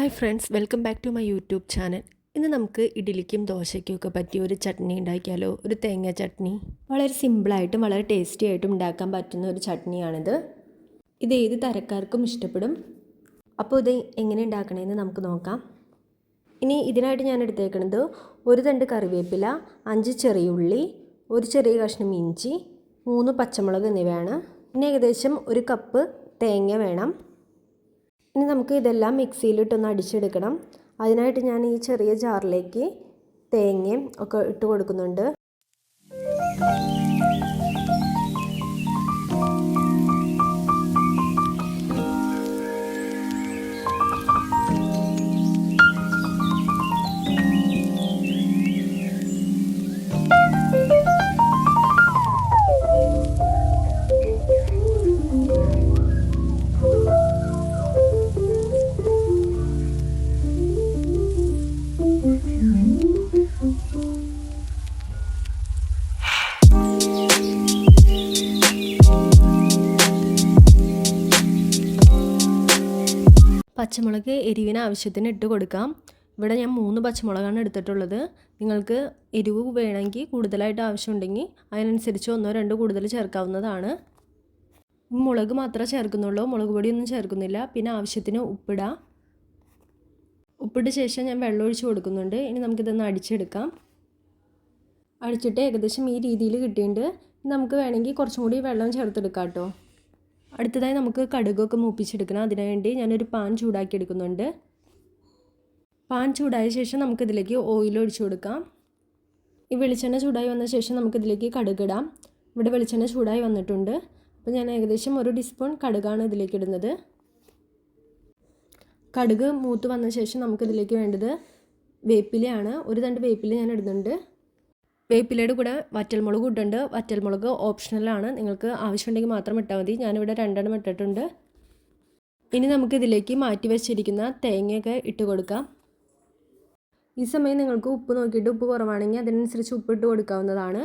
Hi friends, welcome back to my YouTube channel. ഇന്ന് നമുക്ക് ഇഡ്ഡലിക്കും ദോശയ്ക്കും ഒക്കെ പറ്റിയ ഒരു ചട്നി ഉണ്ടാക്കിയാലോ. ഒരു തേങ്ങ ചട്നി. വളരെ സിമ്പിളായിട്ടും വളരെ ടേസ്റ്റി ആയിട്ടും ഉണ്ടാക്കാൻ പറ്റുന്ന ഒരു ചട്നിയാണിത്. ഇത് ഏത് തരക്കാർക്കും ഇഷ്ടപ്പെടും. അപ്പോൾ ഇത് എങ്ങനെ ഉണ്ടാക്കണമെന്ന് നമുക്ക് നോക്കാം. ഇനി ഇതിനായിട്ട് ഞാൻ എടുത്തേക്കുന്നത് ഒരു തണ്ട് കറിവേപ്പില, 5 ചെറിയുള്ളി, ഒരു ചെറിയ കഷ്ണം ഇഞ്ചി, 3 പച്ചമുളക് എന്നിവയാണ്. പിന്നെ ഏകദേശം 1 കപ്പ് തേങ്ങ വേണം. ഇനി നമുക്ക് ഇതെല്ലാം മിക്സിയിലിട്ടൊന്ന് അടിച്ചെടുക്കണം. അതിനായിട്ട് ഞാൻ ഈ ചെറിയ ജാറിലേക്ക് തേങ്ങയും ഒക്കെ ഇട്ട് കൊടുക്കുന്നുണ്ട്. പച്ചമുളക് എരിവിന് ആവശ്യത്തിന് ഇട്ട് കൊടുക്കാം. ഇവിടെ ഞാൻ 3 പച്ചമുളകാണ് എടുത്തിട്ടുള്ളത്. നിങ്ങൾക്ക് എരിവ് വേണമെങ്കിൽ കൂടുതലായിട്ട് ആവശ്യമുണ്ടെങ്കിൽ അതിനനുസരിച്ച് 1-2 കൂടുതൽ ചേർക്കാവുന്നതാണ്. മുളക് മാത്രമേ ചേർക്കുന്നുള്ളൂ, മുളക് പൊടിയൊന്നും ചേർക്കുന്നില്ല. പിന്നെ ആവശ്യത്തിന് ഉപ്പിടാം. ഉപ്പിട്ട ശേഷം ഞാൻ വെള്ളം ഒഴിച്ച് കൊടുക്കുന്നുണ്ട്. ഇനി നമുക്കിതൊന്ന് അടിച്ചെടുക്കാം. അടിച്ചിട്ട് ഏകദേശം ഈ രീതിയിൽ കിട്ടിയിട്ടുണ്ട്. നമുക്ക് വേണമെങ്കിൽ കുറച്ചും കൂടി വെള്ളം ചേർത്തെടുക്കാം കേട്ടോ. അടുത്തതായി നമുക്ക് കടുകൊക്കെ മൂപ്പിച്ചെടുക്കണം. അതിനുവേണ്ടി ഞാനൊരു പാൻ ചൂടാക്കി എടുക്കുന്നുണ്ട്. പാൻ ചൂടായ ശേഷം നമുക്കിതിലേക്ക് ഓയിൽ ഒഴിച്ചു കൊടുക്കാം. ഈ വെളിച്ചെണ്ണ ചൂടായി വന്ന ശേഷം നമുക്കിതിലേക്ക് കടുകിടാം. ഇവിടെ വെളിച്ചെണ്ണ ചൂടായി വന്നിട്ടുണ്ട്. അപ്പോൾ ഞാൻ ഏകദേശം 1 ടീസ്പൂൺ കടുകാണ് ഇതിലേക്ക് ഇടുന്നത്. കടുക് മൂത്ത് വന്ന ശേഷം നമുക്കിതിലേക്ക് വേണ്ടത് വേപ്പിലയാണ്. 1 തണ്ട് വേപ്പില ഞാൻ ഇടുന്നുണ്ട്. വേപ്പിലയുടെ കൂടെ വറ്റൽമുളക് ഇട്ടുണ്ട്. വറ്റൽമുളക് ഓപ്ഷണലാണ്, നിങ്ങൾക്ക് ആവശ്യമുണ്ടെങ്കിൽ മാത്രം ഇട്ടാൽ മതി. ഞാനിവിടെ 2 എണ്ണം ഇട്ടിട്ടുണ്ട്. ഇനി നമുക്കിതിലേക്ക് മാറ്റി വെച്ചിരിക്കുന്ന തേങ്ങയൊക്കെ ഇട്ട് കൊടുക്കാം. ഈ സമയം നിങ്ങൾക്ക് ഉപ്പ് നോക്കിയിട്ട് ഉപ്പ് കുറവാണെങ്കിൽ അതിനനുസരിച്ച് ഉപ്പ് ഇട്ട് കൊടുക്കാവുന്നതാണ്.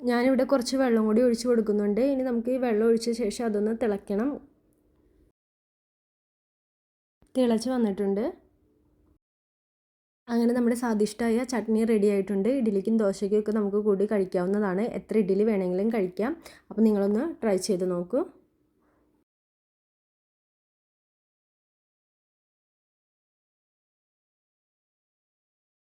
ഞാനിവിടെ കുറച്ച് വെള്ളം കൂടി ഒഴിച്ച് കൊടുക്കുന്നുണ്ട്. ഇനി നമുക്ക് ഈ വെള്ളം ഒഴിച്ച ശേഷം അതൊന്ന് തിളയ്ക്കണം. തിളച്ച് വന്നിട്ടുണ്ട്. അങ്ങനെ നമ്മുടെ സ്വാദിഷ്ടമായ ചട്നി റെഡി ആയിട്ടുണ്ട്. ഇഡ്ഡലിക്കും ദോശയ്ക്കും ഒക്കെ നമുക്ക് കൂടി കഴിക്കാവുന്നതാണ്. എത്ര ഇഡ്ഡലി വേണമെങ്കിലും കഴിക്കാം. അപ്പോൾ നിങ്ങളൊന്ന് ട്രൈ ചെയ്ത് നോക്കൂ.